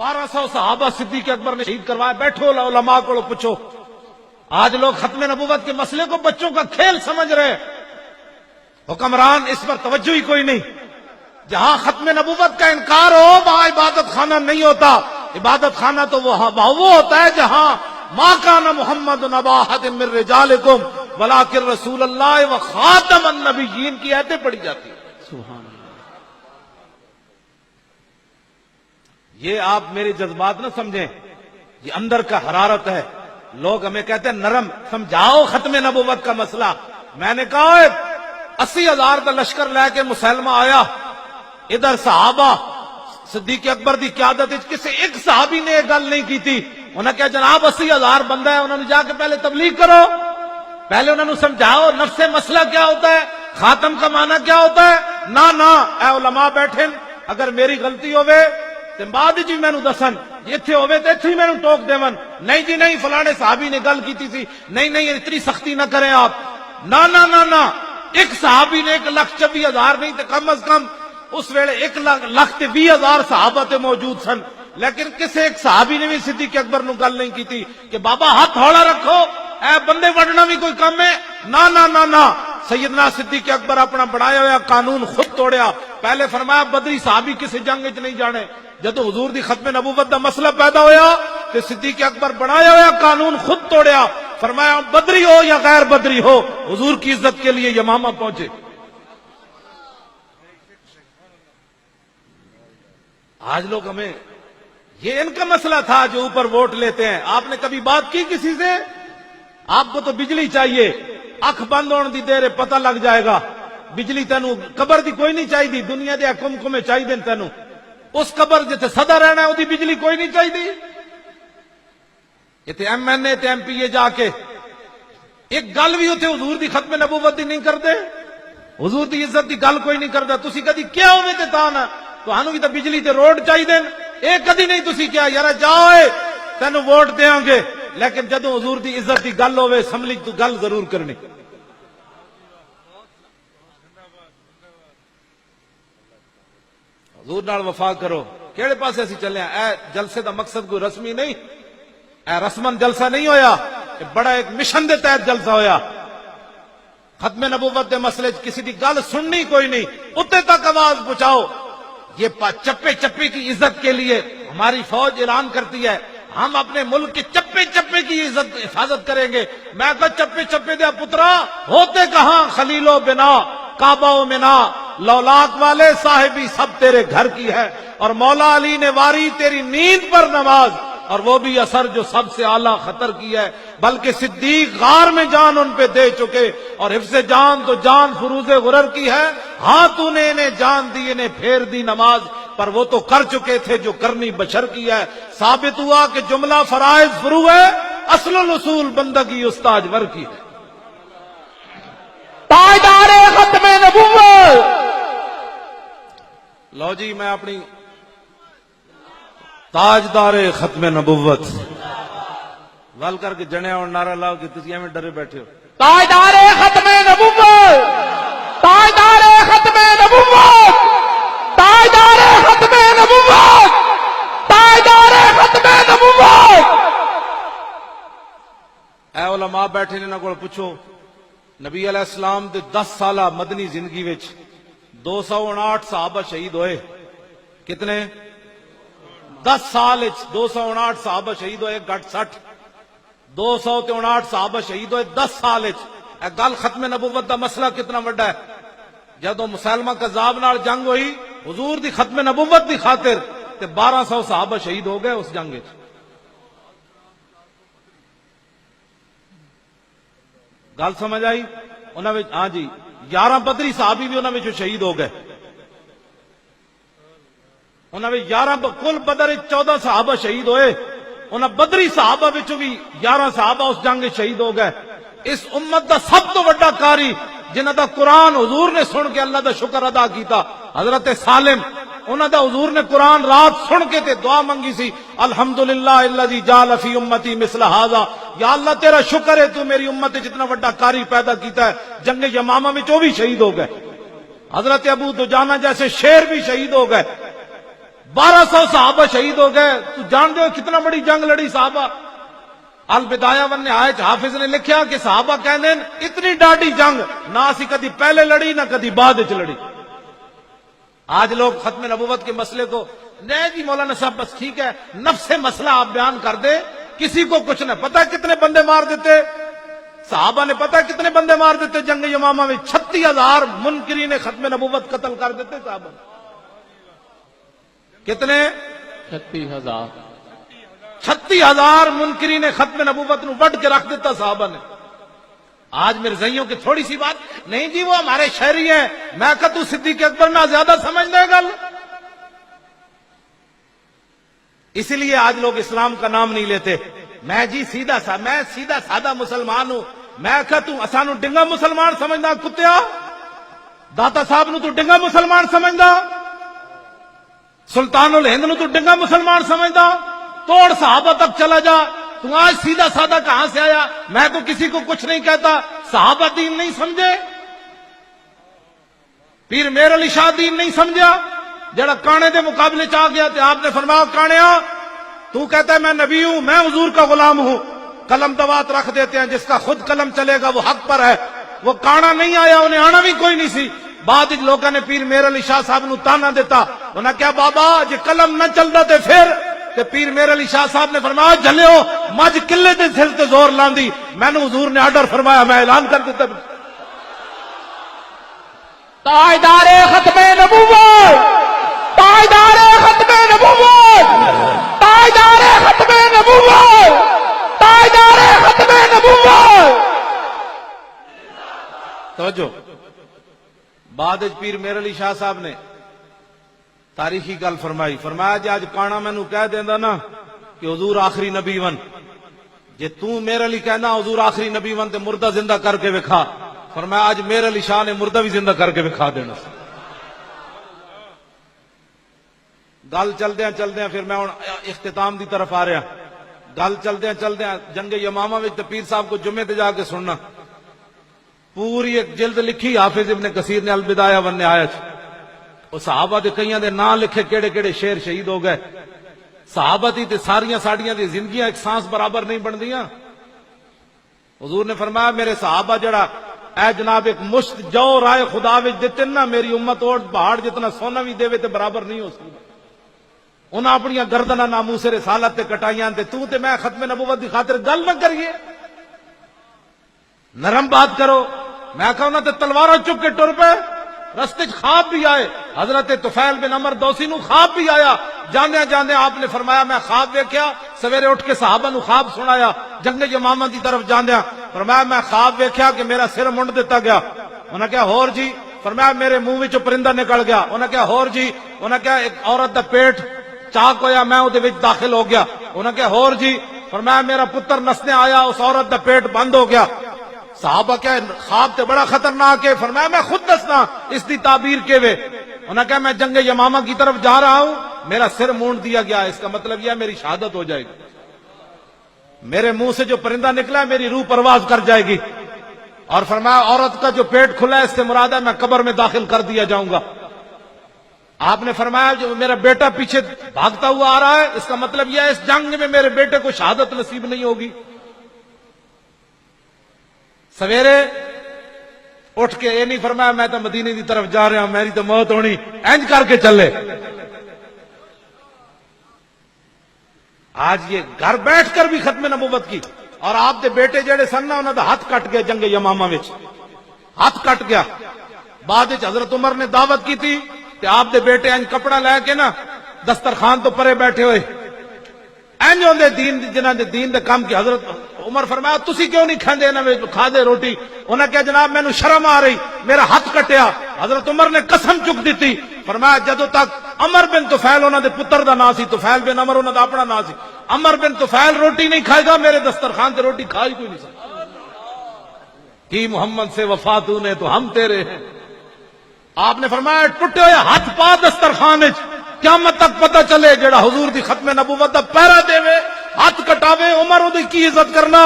1200 صحابہ صدیق اکبر نے شہید کروائے. بیٹھو علماء کو پوچھو. آج لوگ ختم نبوت کے مسئلے کو بچوں کا کھیل سمجھ رہے. حکمران اس پر توجہ ہی کوئی نہیں. جہاں ختم نبوت کا انکار ہو وہاں عبادت خانہ نہیں ہوتا. عبادت خانہ تو وہ ہوتا ہے جہاں ما کان محمد ابا احد من رجالکم ولکن رسول اللہ و خاتم النبیین کی آیتیں پڑھی جاتی ہیں. سبحان اللہ. یہ آپ میرے جذبات نہ سمجھیں, یہ اندر کا حرارت ہے. لوگ ہمیں کہتے ہیں نرم, سمجھاؤ ختم نبوت کا مسئلہ. میں نے کہا 80,000 کا لشکر لے کے مسلمہ آیا, ادھر صحابہ صدیق اکبر دی قیادت کسی ایک صحابی نے یہ گل نہیں کی تھی. انہوں نے کہا جناب 80,000 بندہ ہے, انہوں نے جا کے پہلے تبلیغ کرو, پہلے انہوں نے سمجھاؤ نفس مسئلہ کیا ہوتا ہے, خاتم کا معنی کیا ہوتا ہے. نہ اے علماء بیٹھے, اگر میری غلطی ہوئے تے بعد جی مینوں دسن, ایتھے ہوئے تے ایتھے ہی مینوں ٹوک دیون. نہیں جی نہیں فلانے صحابی نے گل کیتی سی, نہیں اتنی سختی نہ کریں آپ. نہ ایک صحابی نے 1,24,000 نہیں تے کم از کم اس ویلے 1,20,000 صحابہ تے موجود سن, لیکن کسی ایک صحابی نے بھی صدیق اکبر نو گل نہیں کی تھی کہ بابا ہاتھ ہولا رکھو, اے بندے وڈنا بھی کوئی کم ہے. نہ سیدنا صدیق اکبر اپنا بنایا ہوا قانون خود توڑیا. پہلے فرمایا بدری صحابی کسی جنگ وچ نہیں جانے. جدو حضور دی ختم نبوت دا مسئلہ پیدا ہویا تو صدیق اکبر بنایا ہوا قانون خود توڑیا. فرمایا بدری ہو یا غیر بدری ہو, حضور کی عزت کے لیے یمامہ پہنچے. آج لوگ ہمیں یہ ان کا مسئلہ تھا جو اوپر ووٹ لیتے ہیں. آپ نے کبھی بات کی کسی سے؟ آپ کو تو بجلی چاہیے, اکھ بند ہونے دی دیر پتہ لگ جائے گا. بجلی تینوں قبر دی کوئی نہیں چاہیے, دنیا دے حکم چاہیے تینوں. اس قبر جتے صدا رہنا ہے وہ بجلی کوئی نہیں چاہیے. یہ M N A M P A جا کے ایک گل بھی ہوتے حضور دی ختم نبوت دی نہیں کرتے, حضور دی عزت دی گل کوئی نہیں کرتا. تسی کدی کیا ہوئے تے تاں نہ تہانوں بھی تے بجلی تے روڈ چاہیے, اے کدی نہیں تسی کیا یار جاؤ تینوں ووٹ دیاں گے, لیکن جدوں حضور دی عزت دی گل ہوئے اسمبلی تو گل ضرور کرنی. حضور نال وفا کرو. کیڑے پاسے اسی چلے ہیں؟ اے جلسے دا مقصد کوئی رسمی نہیں, اے رسمن جلسہ نہیں ہویا, اے بڑا ایک مشن دے تحت جلسہ ہویا. ختم نبوت دے مسئلے کسی دی گل سننی کوئی نہیں, اتے تک آواز پہنچاؤ. یہ چپے چپے کی عزت کے لیے ہماری فوج اعلان کرتی ہے ہم اپنے ملک کے چپے چپے کی عزت حفاظت کریں گے. میں کہا چپے چپے دیا پترا ہوتے کہاں, خلیل و بنا کعبہ و منا, لولاک والے صاحبی سب تیرے گھر کی ہے. اور مولا علی نے واری تیری نیند پر نماز, اور وہ بھی اثر جو سب سے اعلیٰ خطر کی ہے. بلکہ صدیق غار میں جان ان پہ دے چکے, اور حفظ جان تو جان فروز غرر کی ہے. ہاں تو نے انہیں جان دی, انہیں پھیر دی نماز, پر وہ تو کر چکے تھے جو کرنی بشر کی ہے. ثابت ہوا کہ جملہ فرائض فرو ہے, اصل الاصول بندگی استاج ور کی ہے. تاجدار ختم نبوت. لو جی میں اپنی تاجدار ختم نبوت ول کر کے جنے اور نعرہ لاؤ کہ تسی ایویں ڈرے بیٹھے ہو. تاجدار ختم نبوت, تاجدار ختم نبوت, تاجدار ختم نبوت, تاجدار ختم نبوت. اے علماء بیٹھے نے انہاں کول پوچھو, نبی علیہ السلام دے 10 سالہ مدنی زندگی وچ 259 صحابہ شہید ہوئے. کتنے؟ 10 سال 259 صحابہ شہید ہوئے, گھٹ 60 259 صحابہ شہید ہوئے 10 سال. اے گل ختم نبوت دا مسئلہ کتنا بڑا ہے. جدوں مسلمہ کذاب نال جنگ ہوئی حضور دی ختم نبوت دی خاطر تے 1200 صحابہ شہید ہو گئے اس جنگ وچ. گل سمجھ آئی؟ انہاں وچ ہاں جی 11 بدری صحابی بھی انہاں وچ شہید ہو گئے. انہاں وچ 11 کل بدر 14 صحابہ شہید ہوئے, انہاں بدری صحابہ وچوں بھی 11 صحابہ اس جنگ وچ شہید ہو گئے. اس امت دا سب تو بڑا قاری جنہاں دا قرآن حضور نے سن کے اللہ دا شکر ادا کیتا, حضرت سالم. انہاں دا حضور نے قرآن رات سن کے تے دعا منگی سی, الحمدللہ الذی جعل فی امتی مثل ھذا, یا اللہ تیرا شکر ہے تو میری امت جتنا بڑا قاری پیدا کیتا ہے. جنگ یمامہ میں وہ بھی شہید ہو گئے. حضرت ابو دجانہ جیسے شیر بھی شہید ہو گئے. 1200 صحابہ شہید ہو گئے. تو جان دو کتنا بڑی جنگ لڑی صحابہ. البدایہ ون نہایت حافظ نے لکھیا کہ صحابہ کہندے اتنی ڈاڈی جنگ نہ اسی کدی پہلے لڑی نہ کدی بعد وچ لڑی. آج لوگ ختم نبوت کے مسئلے کو نہیں جی مولانا صاحب بس ٹھیک ہے نفس مسئلہ آپ بیان کر دیں, کسی کو کچھ نہ پتا کتنے بندے مار دیتے صحابہ نے, پتا کتنے بندے مار دیتے جنگ یمامہ میں. 36,000 منکرین ختم نبوت قتل کر دیتے صحابہ. کتنے؟ 36,000. 36,000 منکرین ختم نبوت نو وڈ کے رکھ دیتا صحابہ نے. آج میرے زئیوں کی تھوڑی سی بات نہیں جی وہ ہمارے شہری ہیں, میں کہ تو صدیق اکبر نہ زیادہ سمجھ لے گل. اسی لیے آج لوگ اسلام کا نام نہیں لیتے. میں جی میں سیدھا سادہ مسلمان ہوں. میں کہ تو اسانو ڈنگا مسلمان سمجھنا کتیا, داتا صاحب نو تو ڈنگا مسلمان سمجھدا, سلطان الہند نو تو ڈنگا مسلمان سمجھدا, توڑ صحابہ تک چلا جا. تو آج سیدھا سادہ کہاں سے آیا؟ میں تو کسی کو کچھ نہیں کہتا. صحابہ دین نہیں سمجھے, پیر میر علی شاہ دین نہیں سمجھا, جڑا کانے دے مقابلے چاہ گیا تھے آپ نے فرمایا کانیا تو کہتا ہے میں نبی ہوں, میں حضور کا غلام ہوں. قلم دوات رکھ دیتے ہیں, جس کا خود قلم چلے گا وہ حق پر ہے. وہ کانا نہیں آیا, انہیں آنا بھی کوئی نہیں سی. بعد لوگوں نے پیر میر علی شاہ صاحب نو تانا دیتا, انہیں کیا بابا جی قلم نہ چلتا تے پھر کہ پیر میر علی شاہ صاحب نے فرمایا جلیو مجھ قلے دے سر تے زور لاندی. میں نے حضور نے آرڈر فرمایا, میں اعلان کر دیتا. تاجدار ختم نبوت, تاجدار ختم نبوت, تاجدار ختم نبوت, تاجدار ختم نبوت. توجہ, بعد پیر میر علی شاہ صاحب نے تاریخی گل فرمائی. فرمایا جی آج کانا مینو کہہ دینا نا کہ حضور آخری نبی ون, جی تو میر علی کہنا حضور آخری نبی ون تے مردہ زندہ کر کے وکھا. فرمایا آج میر علی شاہ نے مردہ بھی زندہ کر کے وکھا دینا. گل چلدیا پھر میں اختتام دی طرف آ رہا. گل چلدیا جنگ یمامہ وچ تے پیر صاحب کو جمعے تے جا کے سننا, پوری ایک جلد لکھی حافظ ابن کثیر نے البدایہ ون نہایت. وہ صحابہ دے کئیاں دے نام لکھے کیڑے کیڑے شیر شہید ہو گئے. صحابہ دی تے ساریاں ساڈیاں دی زندگیاں ایک سانس برابر نہیں بندیاں. حضور نے فرمایا میرے صحابہ جڑا اے جناب ایک مشت جو رائے خدا وچ دتے نا, میری امت اور پہاڑ جتنا سونا بھی دے تے برابر نہیں ہو سکتا. انہاں اپنی گردناں ناموس رسالت تے کٹائیاں تے تو تے میں ختم نبوت دی خاطر گل نہ کریے, نرم بات کرو. میں کہا انہاں تے تلواراں چک کے ٹر پے, رستے خواب بھی آئے. حضرت طفیل بن عمر دوسی نو خواب بھی آیا. جاندے آپ نے فرمایا میں خواب ویکھیا, سویرے اٹھ کے صحابہ نو خواب سنایا. جنگ یمامہ دی طرف جاندیا فرمایا میں خواب ویکھیا کہ میرا سر منڈ دیتا گیا. انہاں کہا ہور جی؟ فرمایا میرے منہ وچوں پرندہ نکل گیا. انہاں کہا ہور جی؟ انہاں کہا ایک عورت دا پیٹ چاک ہویا, میں اودے وچ داخل ہو گیا. انہاں کہا ہور جی؟ فرمایا میرا پتر نسنے آیا, اس عورت دا پیٹ بند ہو گیا. صحابہ کیا خواب تے بڑا خطرناک ہے. فرمایا میں خود دسنا اس دی تعبیر کے وے. انہوں نے کہا میں جنگ یمامہ کی طرف جا رہا ہوں, میرا سر مونڈ دیا گیا, اس کا مطلب یہ میری شہادت ہو جائے گی. میرے منہ سے جو پرندہ نکلا ہے میری روح پرواز کر جائے گی. اور فرمایا عورت کا جو پیٹ کھلا ہے اس سے مراد ہے میں قبر میں داخل کر دیا جاؤں گا. آپ نے فرمایا جو میرا بیٹا پیچھے بھاگتا ہوا آ رہا ہے, اس کا مطلب یہ ہے اس جنگ میں میرے بیٹے کو شہادت نصیب نہیں ہوگی. سویرے اٹھ کے یہ نہیں فرمایا میں تو مدینے دی طرف جا رہا ہوں, میری تو موت ہونی, انج کر کے چلے. آج یہ گھر بیٹھ کر بھی ختم نبوت کی. اور آپ دے بیٹے جڑے سن نا انہاں دا ہاتھ کٹ گیا جنگ یمامہ وچ, ہاتھ کٹ گیا. بعد وچ حضرت عمر نے دعوت کی تھی کہ آپ دے بیٹے انج کپڑا لے کے نا دسترخوان تو پرے بیٹھے ہوئے انج ہوندے دین جنہاں دے دین دے کام کی. حضرت عمر فرمایا تسی کیوں نہیں کھاندے انہاں وچ کھا دے روٹی؟ انہاں کہا جناب مینوں شرم آ رہی, میرا ہاتھ کٹیا. حضرت عمر نے قسم چک دیتی, فرمایا جدوں تک عمر بن طفیل انہاں دے پتر دا نام سی, طفیل بن عمر انہاں دا اپنا نام سی, عمر بن طفیل روٹی نہیں کھائے گا میرے دسترخوان تے روٹی کھائی کوئی نہیں سکتا. کی محمد سے وفا تو نے تو ہم تیرے ہیں. آپ نے فرمایا ٹوٹے ہوئے ہاتھ پا دسترخوان وچ, قیامت تک پتہ چلے جڑا حضور دی ختم نبوت دا پہرا دے وے ہاتھ کٹاوے عمر اودی کی عزت کرنا.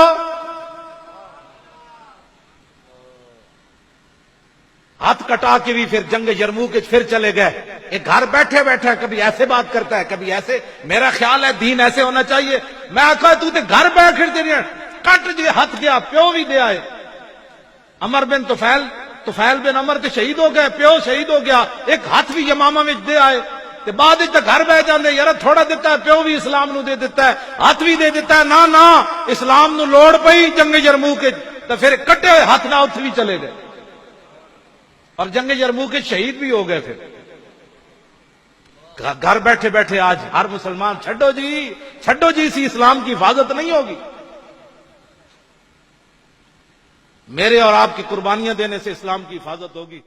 ہاتھ کٹا کے بھی پھر جنگ یرموک کے پھر چلے گئے. ایک گھر بیٹھے بیٹھے کبھی ایسے بات کرتا ہے کبھی ایسے. میرا خیال ہے دین ایسے ہونا چاہیے. میں آخا تو تے گھر بیٹھ تیری کٹ جی ہاتھ گیا پیو بھی دے آئے. عمر بن طفیل بن عمر تے شہید ہو گئے, پیو شہید ہو گیا, ایک ہاتھ بھی یمامہ میں دے آئے. تے بعد وچ گھر بہ جاندے یار تھوڑا دیتا ہے, پیو بھی اسلام نو دے دیتا ہے, ہاتھ بھی دے دیتا ہے. نہ اسلام نو لوڑ پئی جنگ یرموک کے تے پھر کٹے ہوئے ہاتھ نہ اتھ بھی چلے گئے اور جنگ یرموک کے شہید بھی ہو گئے. پھر گھر بیٹھے بیٹھے آج ہر مسلمان چھڈو جی اسی اسلام کی حفاظت نہیں ہوگی. میرے اور آپ کی قربانیاں دینے سے اسلام کی حفاظت ہوگی.